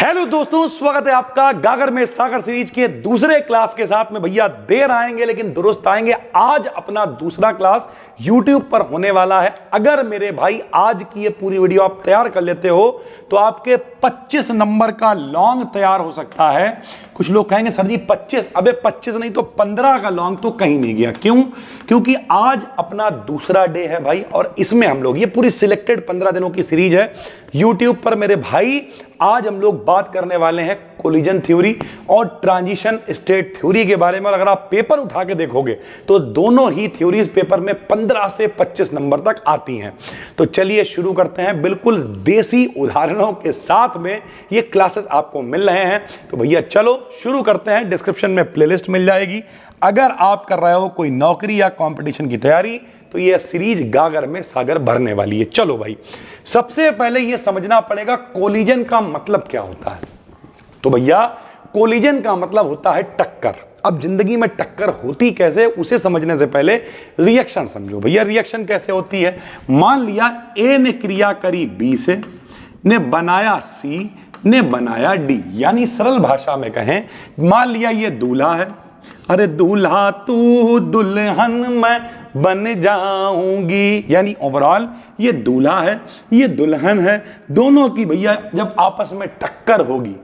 Hello दोस्तों, स्वागत है आपका गागर में सागर सीरीज के दूसरे क्लास के साथ में। भैया देर आएंगे लेकिन दुरुस्त आएंगे। आज अपना दूसरा क्लास YouTube पर होने वाला है। अगर मेरे भाई आज की ये पूरी वीडियो आप तैयार कर लेते हो तो आपके 25 नंबर का लॉन्ग तैयार हो सकता है। कुछ लोग कहेंगे सर जी 25, अबे 25 नहीं तो 15 का लॉन्ग तो कहीं नहीं गया। क्यों? क्योंकि आज अपना दूसरा डे है भाई, और इसमें हम लोग ये पूरी सिलेक्टेड 15 दिनों की सीरीज है YouTube पर मेरे भाई। आज हम लोग बात करने वाले हैं कोलिजन थ्योरी और ट्रांजिशन स्टेट थ्योरी के बारे में। और अगर आप पेपर उठा के देखोगे तो दोनों ही थ्योरीज पेपर में 15 से 25 नंबर तक आती हैं। तो चलिए शुरू करते हैं। बिल्कुल देसी उदाहरणों के साथ में ये क्लासेस आपको मिल रहे हैं। तो भैया चलो शुरू करते हैं। डिस्क्रिप्शन में प्लेलिस्ट मिल जाएगी। अगर आप कर रहे हो कोई नौकरी या कंपटीशन की तैयारी तो ये सीरीज गागर में सागर भरने वाली है। चलो भाई, सबसे पहले ये समझना पड़ेगा कोलिजन का मतलब क्या होता है। तो भैया कोलिजन का मतलब होता है टक्कर। अब जिंदगी में टक्कर होती कैसे, उसे समझने से पहले रिएक्शन समझो। भैया रिएक्शन कैसे होती है? मान लिया ए ने क्रिया करी बी से, ने बनाया सी, ने बनाया डी। यानी सरल भाषा में कहें, मान लिया ये दूल्हा है, अरे दूल्हा तू दुल्हन मैं बन जाऊंगी। यानी ओवरऑल ये दूल्हा है, ये दुल्हन है। दोनों की भैया जब आपस में टक्कर होगी,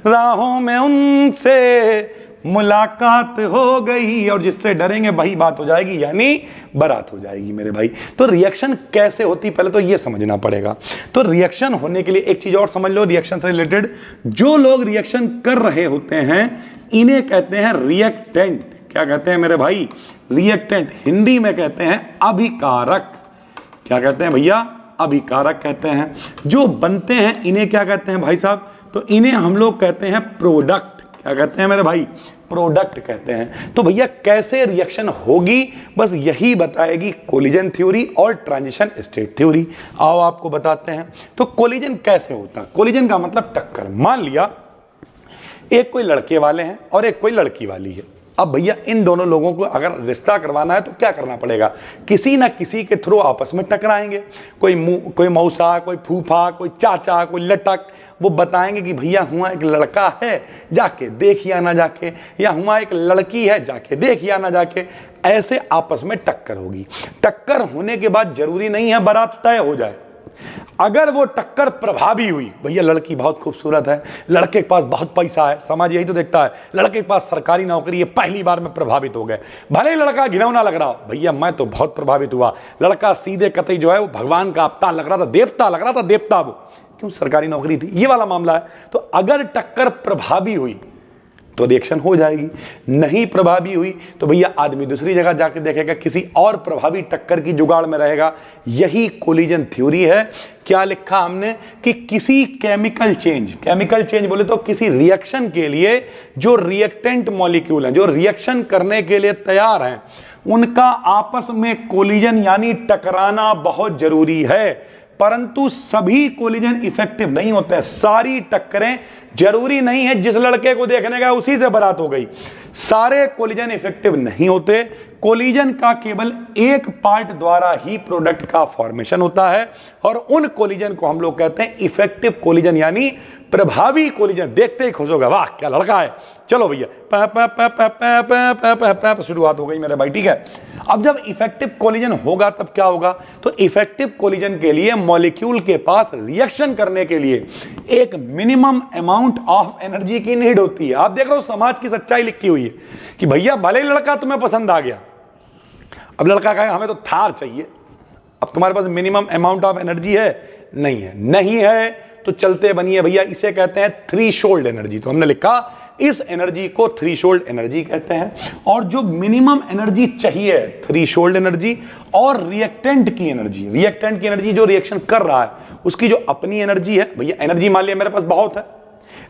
राहों में उनसे मुलाकात हो गई, और जिससे डरेंगे वही बात हो जाएगी, यानी बारात हो जाएगी मेरे भाई। तो रिएक्शन कैसे होती पहले तो ये समझना पड़ेगा। तो रिएक्शन होने के लिए एक चीज और समझ लो रिएक्शन से रिलेटेड। जो लोग रिएक्शन कर रहे होते हैं इन्हें कहते हैं रिएक्टेंट। क्या कहते हैं मेरे भाई? रिएक्टेंट। हिंदी में कहते हैं अभिकारक। क्या कहते हैं भैया? अभिकारक कहते हैं। जो बनते हैं इन्हें क्या कहते हैं भाई साहब? तो इन्हें हम लोग कहते हैं प्रोडक्ट। क्या कहते हैं मेरे भाई? प्रोडक्ट कहते हैं। तो भैया कैसे रिएक्शन होगी, बस यही बताएगी कोलिजन थ्योरी और ट्रांजिशन स्टेट थ्योरी। आओ आपको बताते हैं। तो कोलिजन कैसे होता है? कोलिजन का मतलब टक्कर। मान लिया एक कोई लड़के वाले हैं और एक कोई लड़की वाली है। अब भैया इन दोनों लोगों को अगर रिश्ता करवाना है तो क्या करना पड़ेगा? किसी ना किसी के थ्रू आपस में टकराएंगे। कोई मौसा, कोई फूफा, कोई चाचा, कोई लटक, वो बताएंगे कि भैया हुआ एक लड़का है, जाके देखिए ना जाके, या हुआ एक लड़की है, जाके देखिए ना जाके। ऐसे आपस में टक्कर होगी। टक्कर होने के बाद जरूरी नहीं है बारात तय हो जाए। अगर वो टक्कर प्रभावी हुई, भैया लड़की बहुत खूबसूरत है, लड़के के पास बहुत पैसा है, समाज यही तो देखता है, लड़के के पास सरकारी नौकरी है, पहली बार में प्रभावित हो गए। भले ही लड़का घिनौना लग रहा हो, भैया मैं तो बहुत प्रभावित हुआ। लड़का सीधे कतई जो है वो भगवान का अवतार लग रहा था, देवता लग रहा था, देवता। वो क्यों? सरकारी नौकरी थी। ये वाला मामला है। तो अगर टक्कर प्रभावी हुई तो रिएक्शन हो जाएगी। नहीं प्रभावी हुई तो भैया आदमी दूसरी जगह जाके देखेगा, किसी और प्रभावी टक्कर की जुगाड़ में रहेगा। यही कोलिजन थ्योरी है। क्या लिखा हमने कि किसी केमिकल चेंज बोले तो किसी रिएक्शन के लिए जो रिएक्टेंट मॉलिक्यूल हैं, जो रिएक्शन करने के लिए तैयार हैं, उनका आपस में कोलिजन यानी टकराना बहुत जरूरी है। परंतु सभी कोलिजन इफेक्टिव नहीं होते हैं। सारी टक्करें जरूरी नहीं है जिस लड़के को देखने का उसी से बारात हो गई। सारे कोलिजन इफेक्टिव नहीं होते। कोलिजन का केवल एक पार्ट द्वारा ही प्रोडक्ट का फॉर्मेशन होता है, और उन कोलिजन को हम लोग कहते हैं इफेक्टिव कोलिजन यानी प्रभावी कोलिजन। देखते ही खुश होगा, वाह क्या लड़का है। चलो भैया शुरुआत हो गई मेरे भाई, ठीक है। अब जब इफेक्टिव कोलिजन होगा तब क्या होगा? तो इफेक्टिव कोलिजन के लिए मॉलिक्यूल के पास रिएक्शन करने के लिए एक मिनिमम अमाउंट ऑफ एनर्जी की नीड होती है। आप देख रहे हो समाज की सच्चाई लिखी हुई है कि भैया भले ही लड़का तुम्हें पसंद आ गया, अब लड़का कहेगा हमें तो थार चाहिए। अब तुम्हारे पास मिनिमम अमाउंट ऑफ एनर्जी है? नहीं है तो चलते बनिए भैया। इसे कहते हैं थ्रीशोल्ड एनर्जी। तो हमने लिखा इस एनर्जी को थ्रीशोल्ड एनर्जी कहते हैं। और जो मिनिमम एनर्जी चाहिए, थ्रीशोल्ड एनर्जी, और रिएक्टेंट की एनर्जी जो रिएक्शन कर रहा है उसकी जो अपनी एनर्जी है, भैया एनर्जी मान लिया मेरे पास बहुत है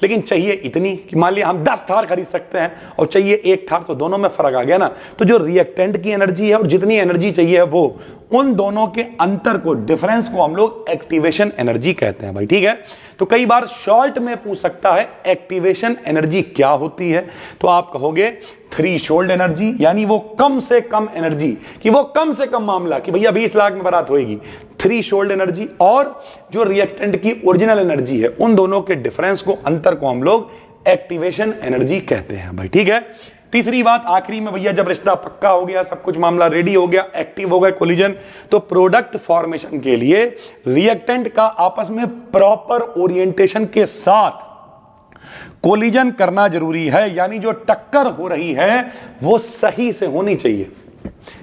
लेकिन चाहिए इतनी कि मान लिया हम 10 थार खरीद सकते हैं और चाहिए 1 थार, तो दोनों में फर्क आ गया ना। तो जो रिएक्टेंट की एनर्जी है और जितनी एनर्जी चाहिए है वो, उन दोनों के अंतर को, डिफरेंस को हम लोग एक्टिवेशन एनर्जी कहते हैं भाई, ठीक है। तो कई बार शॉर्ट में पूछ सकता है एक्टिवेशन एनर्जी क्या होती है, तो आप कहोगे थ्रीशोल्ड एनर्जी, यानी वो कम से कम एनर्जी, कि वो कम से कम मामला कि भैया 20 लाख में बारात होएगी, थ्रीशोल्ड एनर्जी, और जो रिएक्टेंट की ओरिजिनल एनर्जी है, उन दोनों के डिफरेंस को, अंतर को हम लोग एक्टिवेशन एनर्जी कहते हैं भाई। ठीक है। तीसरी बात आखिरी में भैया, जब रिश्ता पक्का हो गया, सब कुछ मामला रेडी हो गया, एक्टिव हो गया कोलिजन, तो प्रोडक्ट फॉर्मेशन के लिए रिएक्टेंट का आपस में प्रॉपर ओरिएंटेशन के साथ कोलिजन करना जरूरी है। यानी जो टक्कर हो रही है वो सही से होनी चाहिए।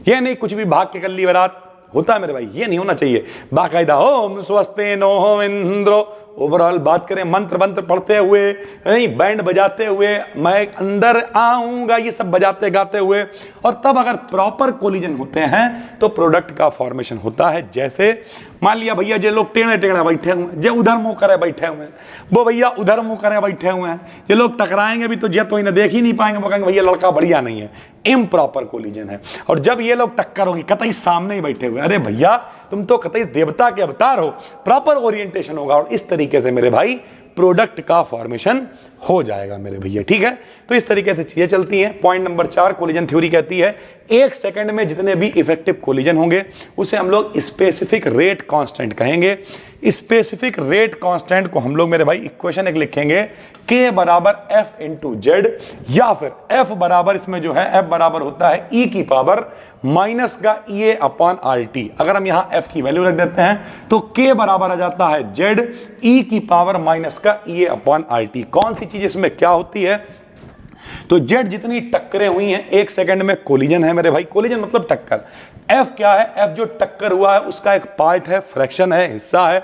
यह नहीं कुछ भी भाग के कर ली बारात, होता है मेरे भाई, ये नहीं होना चाहिए। बाकायदा ओम स्वस्ते नो इंद्रो, ओवरऑल बात करें मंत्र मंत्र पढ़ते हुए, नहीं बैंड बजाते हुए, मैं अंदर आऊंगा, ये सब बजाते गाते हुए, और तब अगर प्रॉपर कोलिजन होते हैं तो प्रोडक्ट का फॉर्मेशन होता है। जैसे मान लिया भैया जे लोग टेढ़े टेढ़े बैठे हुए हैं, जे उधर मुंह करे बैठे हुए हैं, वो भैया उधर मुंह करे बैठे हुए हैं, ये लोग टकराएंगे भी तो जे तो इन्हें देख ही नहीं पाएंगे, वो कहेंगे भैया लड़का बढ़िया नहीं है, इम्प्रॉपर कोलिजन है। और जब ये लोग टक्कर होगी, कतई सामने ही बैठे हुए, अरे भैया तुम तो कतई देवता के अवतार हो, प्रॉपर ओरिएंटेशन होगा और इस तरीके से मेरे भाई प्रोडक्ट का फॉर्मेशन हो जाएगा मेरे भैया। ठीक है। तो इस तरीके से चीजें चलती हैं। पॉइंट नंबर 4, कोलिजन थ्योरी कहती है 1 सेकंड में जितने भी इफेक्टिव कोलिजन होंगे उसे हम लोग स्पेसिफिक रेट कांस्टेंट कहेंगे। स्पेसिफिक रेट कांस्टेंट को हम लोग मेरे भाई इक्वेशन एक लिखेंगे, K बराबर F इंटू जेड, या फिर F बराबर, इसमें जो है F बराबर होता है E की पावर माइनस का EA अपॉन RT। अगर हम यहां F की वैल्यू रख देते हैं तो K बराबर आ जाता है Z E की पावर माइनस का EA अपॉन RT। कौन सी चीज इसमें क्या होती है, तो जेड जितनी टक्करें हुई हैं 1 सेकंड में कोलिजन है मेरे भाई। कोलिजन मतलब टक्कर। एफ क्या है, एफ जो टक्कर हुआ है उसका एक पार्ट है, फ्रैक्शन है, हिस्सा है।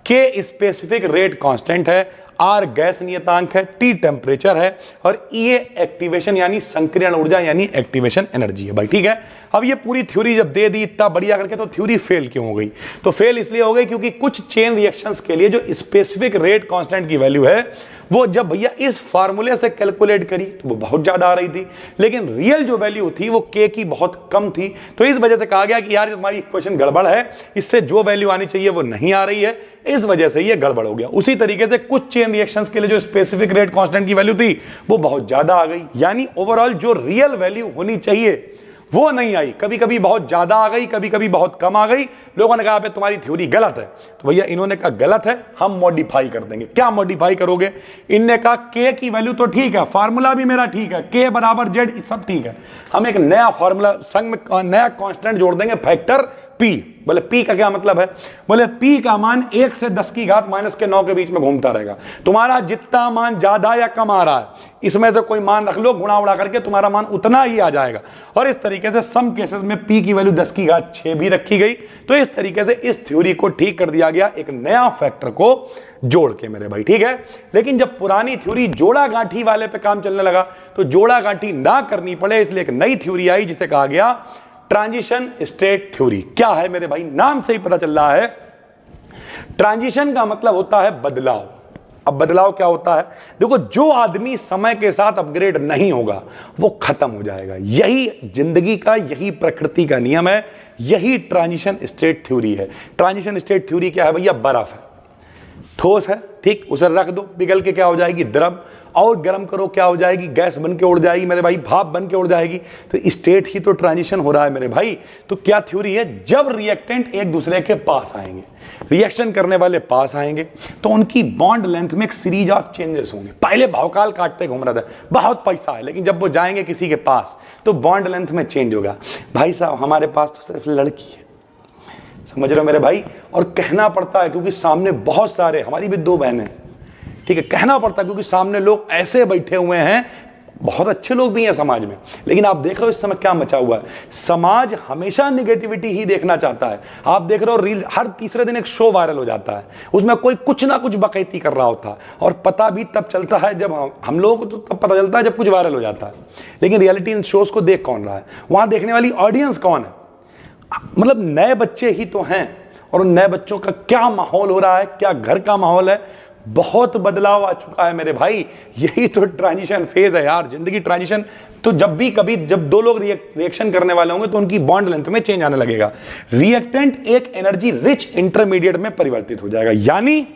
के स्पेसिफिक रेट कांस्टेंट है, आर गैस नियतांक है, टी टेम्परेचर है, और ये एक्टिवेशन यानी संक्रियण ऊर्जा यानी एक्टिवेशन एनर्जी है भाई। ठीक है। अब ये पूरी थ्योरी जब दे दी इतना बढ़िया करके, तो थ्योरी फेल क्यों हो गई, तो फेल इसलिए हो गई क्योंकि कुछ चेन रिएक्शंस के लिए जो स्पेसिफिक रेट कांस्टेंट की वैल्यू है वो जब भैया इस फार्मूले से कैलकुलेट करी तो वो बहुत ज्यादा आ रही थी, लेकिन रियल जो वैल्यू थी वो के की बहुत कम थी। तो इस वजह से कहा गया कि यार तुम्हारी इक्वेशन गड़बड़ है, इससे जो वैल्यू आनी चाहिए वो नहीं आ रही है, इस वजह से ये गड़बड़ हो गया। उसी तरीके से कुछ चेन रिएक्शंस के लिए जो स्पेसिफिक रेट कांस्टेंट की वैल्यू थी वो बहुत ज्यादा आ गई, यानी ओवरऑल जो रियल वैल्यू होनी चाहिए वो नहीं आई। कभी कभी बहुत ज्यादा आ गई, कभी कभी बहुत कम आ गई। लोगों ने कहा पे तुम्हारी थ्योरी गलत है, तो भैया इन्होंने कहा गलत है, हम मॉडिफाई कर देंगे। क्या मॉडिफाई करोगे, इनने कहा के की वैल्यू तो ठीक है, फार्मूला भी मेरा ठीक है, के बराबर जेड सब ठीक है, हम एक नया फार्मूला संग में नया कांस्टेंट जोड़ देंगे, फैक्टर पी। बोले पी का क्या मतलब है, बोले पी का मान 1 से 10 की घात माइनस के 9 के बीच में घूमता रहेगा। तुम्हारा जितना मान ज्यादा या कम आ रहा है इसमें से कोई मान रख लो, गुणा उड़ा करके तुम्हारा मान उतना ही आ जाएगा। और इस तरीके से सम केसेस में पी की वैल्यू 10 की घात 6 भी रखी गई। तो इस तरीके से इस थ्योरी को ठीक कर दिया गया एक नया फैक्टर को जोड़ के मेरे भाई। ठीक है। लेकिन जब पुरानी थ्योरी जोड़ा गांठी वाले पे काम चलने लगा तो जोड़ा गांठी ना करनी पड़े, इसलिए एक नई थ्योरी आई जिसे कहा गया ट्रांजिशन स्टेट थ्योरी। क्या है मेरे भाई, नाम से ही पता चल रहा है, ट्रांजिशन का मतलब होता है बदलाव। अब बदलाव क्या होता है, देखो जो आदमी समय के साथ अपग्रेड नहीं होगा वो खत्म हो जाएगा। यही जिंदगी का, यही प्रकृति का नियम है, यही ट्रांजिशन स्टेट थ्योरी है। ट्रांजिशन स्टेट थ्योरी क्या है भैया, बर्फ है, ठोस है, ठीक, उसे रख दो, पिघल के क्या हो जाएगी, द्रव, और गर्म करो क्या हो जाएगी, गैस बन के उड़ जाएगी मेरे भाई, भाप बन के उड़ जाएगी। तो स्टेट ही तो ट्रांजिशन हो रहा है मेरे भाई। तो क्या थ्योरी है, जब रिएक्टेंट एक दूसरे के पास आएंगे, रिएक्शन करने वाले पास आएंगे, तो उनकी बॉन्ड लेंथ में एक सीरीज ऑफ चेंजेस होंगे। पहले भावकाल काटते घूम रहा था, बहुत पैसा है, लेकिन जब वो जाएंगे किसी के पास तो बॉन्ड लेंथ में चेंज होगा। भाई साहब हमारे पास तो सिर्फ लड़की है, समझ रहे हो मेरे भाई, और कहना पड़ता है क्योंकि सामने बहुत सारे, हमारी भी 2 बहनें, ठीक है, कहना पड़ता है क्योंकि सामने लोग ऐसे बैठे हुए हैं, बहुत अच्छे लोग भी हैं समाज में, लेकिन आप देख रहे हो इस समय क्या मचा हुआ है। समाज हमेशा निगेटिविटी ही देखना चाहता है। आप देख रहे हो रील, हर तीसरे दिन एक शो वायरल हो जाता है, उसमें कोई कुछ ना कुछ बकैती कर रहा होता है, और पता भी तब चलता है जब हम लोगों को तो तब पता चलता है जब कुछ वायरल हो जाता है। लेकिन रियलिटी इन शोज को देख कौन रहा है, वहां देखने वाली ऑडियंस कौन है, मतलब नए बच्चे ही तो हैं। और उन नए बच्चों का क्या माहौल हो रहा है, क्या घर का माहौल है, बहुत बदलाव आ चुका है मेरे भाई। यही तो ट्रांजिशन फेज है यार, जिंदगी ट्रांजिशन। तो जब भी कभी जब 2 लोग रिएक्शन करने वाले होंगे तो उनकी बॉन्ड लेंथ में चेंज आने लगेगा। रिएक्टेंट एक एनर्जी रिच इंटरमीडिएट में परिवर्तित हो जाएगा, यानी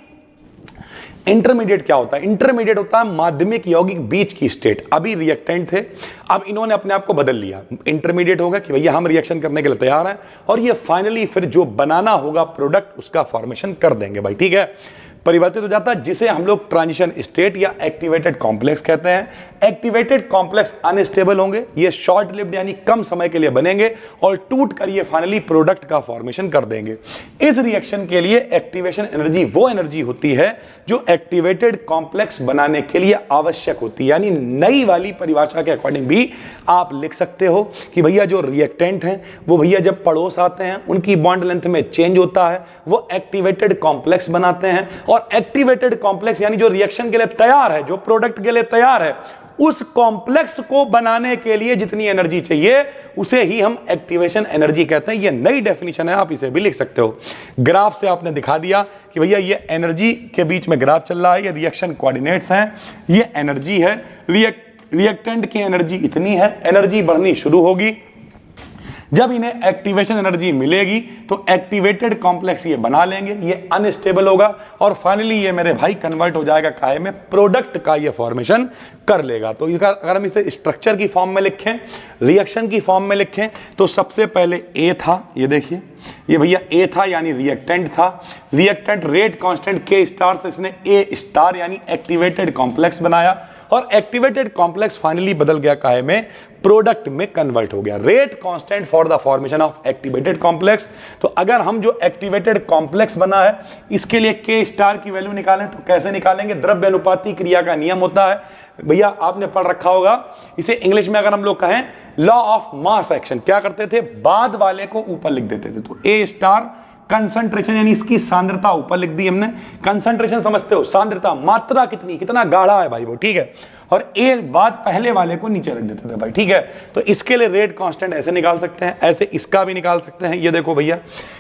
इंटरमीडिएट क्या होता है? इंटरमीडिएट होता है माध्यमिक यौगिक बीच की स्टेट। अभी रिएक्टेंट थे, अब इन्होंने अपने आप को बदल लिया, इंटरमीडिएट होगा कि भैया हम रिएक्शन करने के लिए तैयार हैं, और ये फाइनली फिर जो बनाना होगा प्रोडक्ट उसका फॉर्मेशन कर देंगे भाई, ठीक है, परिवर्तित हो जाता है, जिसे हम लोग ट्रांजिशन स्टेट या एक्टिवेटेड कॉम्प्लेक्स कहते हैं। एक्टिवेटेड कॉम्प्लेक्स अनस्टेबल होंगे, ये शॉर्ट लिव्ड यानी कम समय के लिए बनेंगे और टूट कर ये फाइनली प्रोडक्ट का फॉर्मेशन कर देंगे। इस रिएक्शन के लिए एक्टिवेशन एनर्जी वो एनर्जी होती है जो एक्टिवेटेड कॉम्प्लेक्स बनाने के लिए आवश्यक होती है। यानी नई वाली परिभाषा के अकॉर्डिंग भी आप लिख सकते हो कि भैया जो रिएक्टेंट हैं वो भैया जब पड़ोस आते हैं उनकी बॉन्ड लेंथ में चेंज होता है, वो एक्टिवेटेड कॉम्प्लेक्स बनाते हैं, और एक्टिवेटेड कॉम्प्लेक्स यानी जो रिएक्शन के लिए तैयार है, जो प्रोडक्ट के लिए तैयार है, उस कॉम्प्लेक्स को बनाने के लिए जितनी एनर्जी चाहिए उसे ही हम एक्टिवेशन एनर्जी कहते हैं। ये नई डेफिनेशन है, आप इसे भी लिख सकते हो। ग्राफ से आपने दिखा दिया कि भैया ये एनर्जी के बीच में ग्राफ चल रहा है, ये रिएक्शन कोऑर्डिनेट्स हैं, ये एनर्जी है, रिएक्टेंट की एनर्जी इतनी है, एनर्जी बढ़नी शुरू होगी। जब इन्हें एक्टिवेशन एनर्जी मिलेगी तो एक्टिवेटेड कॉम्प्लेक्स ये बना लेंगे, ये अनस्टेबल होगा और फाइनली ये मेरे भाई कन्वर्ट हो जाएगा काहे में, प्रोडक्ट का ये फॉर्मेशन कर लेगा। तो अगर हम इसे स्ट्रक्चर की फॉर्म में लिखें, रिएक्शन की फॉर्म में लिखें, तो सबसे पहले ए था, ये देखिए ये भैया ए था यानी रिएक्टेंट था, रिएक्टेंट रेट कांस्टेंट के स्टार से इसने ए स्टार यानी एक्टिवेटेड कॉम्प्लेक्स बनाया, और एक्टिवेटेड कॉम्प्लेक्स फाइनली बदल गया काहे में, प्रोडक्ट में कन्वर्ट हो गया। Rate constant for the formation of activated complex. तो अगर हम जो एक्टिवेटेड कॉम्प्लेक्स बना है इसके लिए के स्टार की वैल्यू निकालें तो कैसे निकालेंगे, द्रव्य अनुपाती क्रिया का नियम होता है भैया, आपने पढ़ रखा होगा इसे इंग्लिश में, अगर हम लोग कहें लॉ ऑफ मास एक्शन, क्या करते थे, बाद वाले को ऊपर लिख देते थे। तो ए स्टार कंसंट्रेशन यानी इसकी सांद्रता ऊपर लिख दी हमने, कंसंट्रेशन समझते हो, सांद्रता मात्रा कितनी, कितना गाढ़ा है भाई वो, ठीक है, और एक बाद पहले वाले को नीचे रख देते थे भाई, ठीक है। तो इसके लिए रेट कांस्टेंट ऐसे निकाल सकते हैं, ऐसे इसका भी निकाल सकते हैं। ये देखो भैया,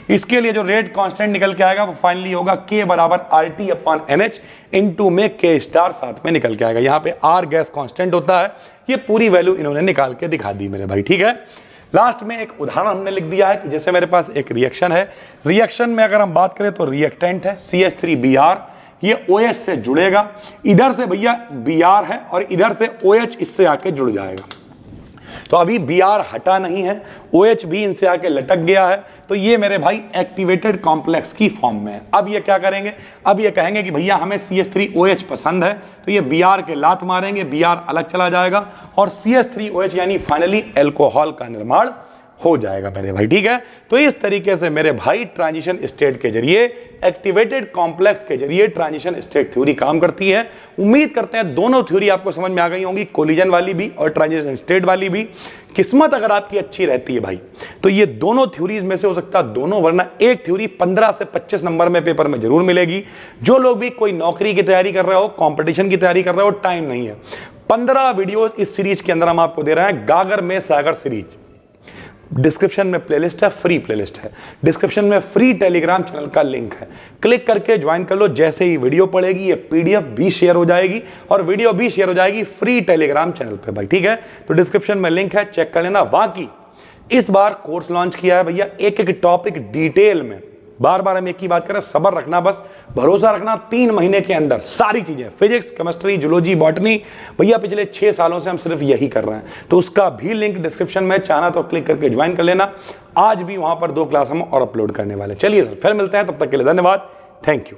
इसके लिए जो रेट कांस्टेंट निकल के आएगा वो फाइनली होगा के बराबर RT अपॉन NH इनटू में के स्टार साथ में निकल के आएगा। यहाँ पे R गैस कांस्टेंट होता है, ये पूरी वैल्यू इन्होंने निकाल के दिखा दी मेरे भाई, ठीक है। लास्ट में एक उदाहरण हमने लिख दिया है कि जैसे मेरे पास एक रिएक्शन है, रिएक्शन में अगर हम बात करें तो रिएक्टेंट है CH3Br, ये OH से जुड़ेगा, इधर से भैया Br है और इधर से OH इससे आके जुड़ जाएगा। तो अभी Br हटा नहीं है, OH भी इनसे आके लटक गया है, तो ये मेरे भाई एक्टिवेटेड कॉम्प्लेक्स की फॉर्म में है। अब ये क्या करेंगे, अब ये कहेंगे कि भैया हमें CH3OH पसंद है, तो ये Br के लात मारेंगे, Br अलग चला जाएगा और CH3OH यानी फाइनली एल्कोहल का निर्माण हो जाएगा मेरे भाई, ठीक है। तो इस तरीके से मेरे भाई ट्रांजिशन स्टेट के जरिए, एक्टिवेटेड कॉम्प्लेक्स के जरिए ट्रांजिशन स्टेट थ्योरी काम करती है। उम्मीद करते हैं दोनों थ्योरी आपको समझ में आ गई होंगी, कोलिजन वाली भी और ट्रांजिशन स्टेट वाली भी। किस्मत अगर आपकी अच्छी रहती है भाई तो ये दोनों थ्योरीज में से हो सकता है दोनों, वरना एक थ्योरी 15 से 25 नंबर में पेपर में जरूर मिलेगी। जो लोग भी कोई नौकरी की तैयारी कर रहे हो, कंपटीशन की तैयारी कर रहे हो, टाइम नहीं है, 15 वीडियोस इस सीरीज के अंदर हम आपको दे रहे हैं, गागर में सागर सीरीज। डिस्क्रिप्शन में प्लेलिस्ट है, फ्री प्लेलिस्ट है, डिस्क्रिप्शन में फ्री टेलीग्राम चैनल का लिंक है, क्लिक करके ज्वाइन कर लो। जैसे ही वीडियो पड़ेगी ये PDF भी शेयर हो जाएगी और वीडियो भी शेयर हो जाएगी फ्री टेलीग्राम चैनल पे भाई, ठीक है। तो डिस्क्रिप्शन में लिंक है, चेक कर लेना। बाकी इस बार कोर्स लॉन्च किया है भैया, एक एक टॉपिक डिटेल में, बार बार हम एक ही बात करें, सब्र रखना, बस भरोसा रखना, 3 महीने के अंदर सारी चीजें, फिजिक्स, केमिस्ट्री, जूलॉजी, बॉटनी, भैया पिछले 6 सालों से हम सिर्फ यही कर रहे हैं। तो उसका भी लिंक डिस्क्रिप्शन में, चाहना तो क्लिक करके ज्वाइन कर लेना। आज भी वहां पर 2 क्लास हम और अपलोड करने वाले। चलिए सर, फिर मिलते हैं, तब तक के लिए धन्यवाद, थैंक यू।